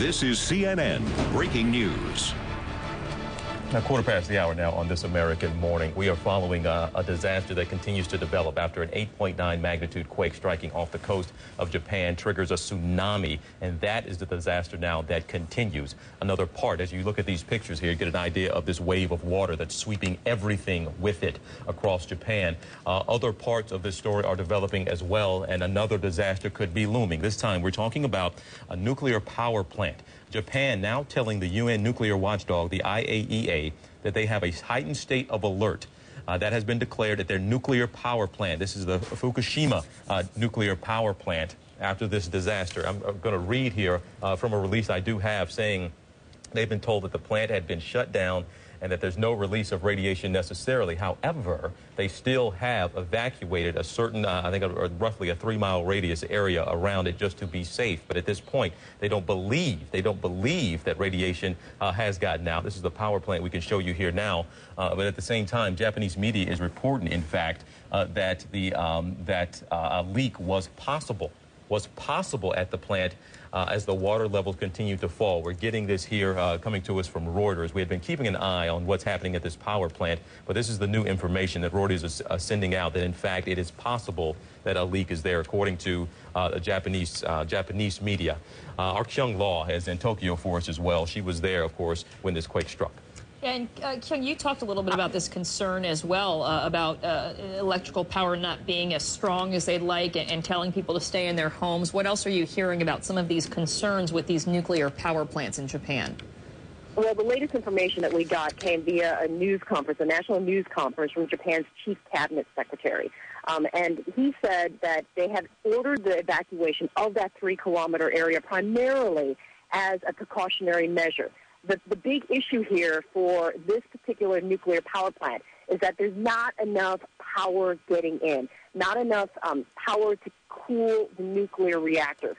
This is CNN Breaking News. Now, quarter past the hour now on This American Morning. We are following a disaster that continues to develop after an 8.9 magnitude quake striking off the coast of Japan triggers a tsunami, and that is the disaster now that continues. Another part, as you look at these pictures here, you get an idea of this wave of water that's sweeping everything with it across Japan. Other parts of this story are developing as well, and another disaster could be looming. This time, we're talking about a nuclear power plant. Japan now telling the UN nuclear watchdog, the IAEA, that they have a heightened state of alert that has been declared at their nuclear power plant. This is the Fukushima nuclear power plant after this disaster. I'm going to read here from a release I do have saying they've been told that the plant had been shut down and that there's no release of radiation necessarily. However, they still have evacuated a certain, I think roughly a 3-mile radius area around it just to be safe. But at this point, they don't believe that radiation has gotten out. This is the power plant we can show you here now. But at the same time, Japanese media is reporting, in fact, that a leak was possible at the plant as the water levels continue to fall. We're getting this here coming to us from Reuters. We had been keeping an eye on what's happening at this power plant, but this is the new information that Reuters is sending out, that in fact it is possible that a leak is there, according to Japanese media. Our Kyung Law is in Tokyo for us as well. She was there, of course, when this quake struck. And Kyung, you talked a little bit about this concern as well, about electrical power not being as strong as they'd like and telling people to stay in their homes. What else are you hearing about some of these concerns with these nuclear power plants in Japan? Well, the latest information that we got came via a news conference, a national news conference from Japan's chief cabinet secretary. And he said that they have ordered the evacuation of that 3-kilometer area primarily as a precautionary measure. The big issue here for this particular nuclear power plant is that there's not enough power getting in, not enough power to cool the nuclear reactors.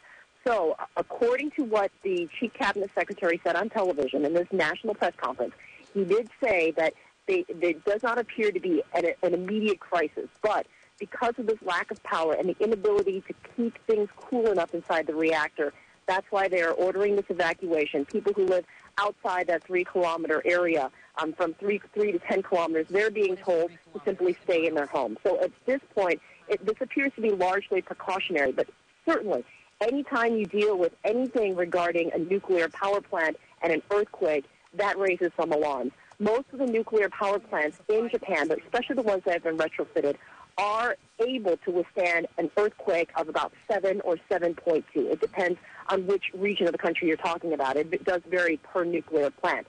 So, according to what the chief cabinet secretary said on television in this national press conference, he did say that there does not appear to be an immediate crisis, but because of this lack of power and the inability to keep things cool enough inside the reactor, that's why they are ordering this evacuation. People who live outside that 3-kilometer area, from 3 to 10 kilometers, they're being told to simply stay in their homes. So at this point, this appears to be largely precautionary, but certainly anytime you deal with anything regarding a nuclear power plant and an earthquake, that raises some alarms. Most of the nuclear power plants in Japan, but especially the ones that have been retrofitted, are able to withstand an earthquake of about 7 or 7.2. It depends on which region of the country you're talking about. It does vary per nuclear plant.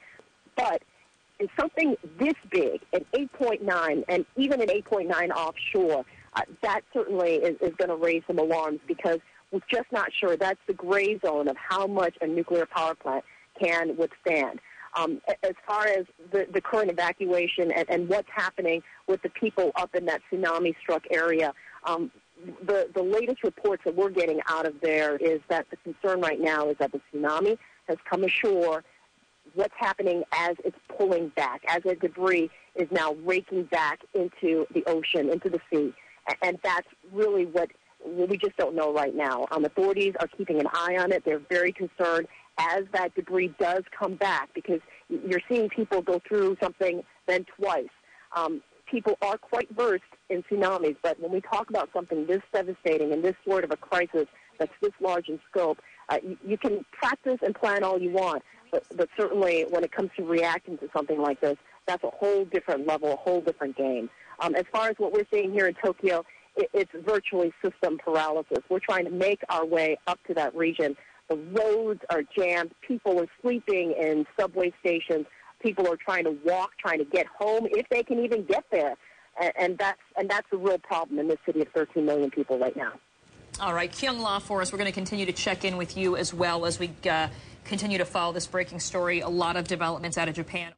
But in something this big, an 8.9, and even an 8.9 offshore, that certainly is going to raise some alarms because we're just not sure. That's the gray zone of how much a nuclear power plant can withstand. As far as the current evacuation and what's happening with the people up in that tsunami-struck area, the latest reports that we're getting out of there is that the concern right now is that the tsunami has come ashore. What's happening as it's pulling back, as the debris is now raking back into the ocean, into the sea. And that's really what we just don't know right now. Authorities are keeping an eye on it. They're very concerned as that debris does come back, because you're seeing people go through something then twice. People are quite versed in tsunamis, but when we talk about something this devastating and this sort of a crisis that's this large in scope, you can practice and plan all you want, but certainly when it comes to reacting to something like this, that's a whole different level, a whole different game. As far as what we're seeing here in Tokyo, it's virtually system paralysis. We're trying to make our way up to that region. The roads are jammed. People are sleeping in subway stations. People are trying to walk, trying to get home, if they can even get there. And that's a real problem in this city of 13 million people right now. All right, Kyung La for us. We're going to continue to check in with you as well as we continue to follow this breaking story. A lot of developments out of Japan.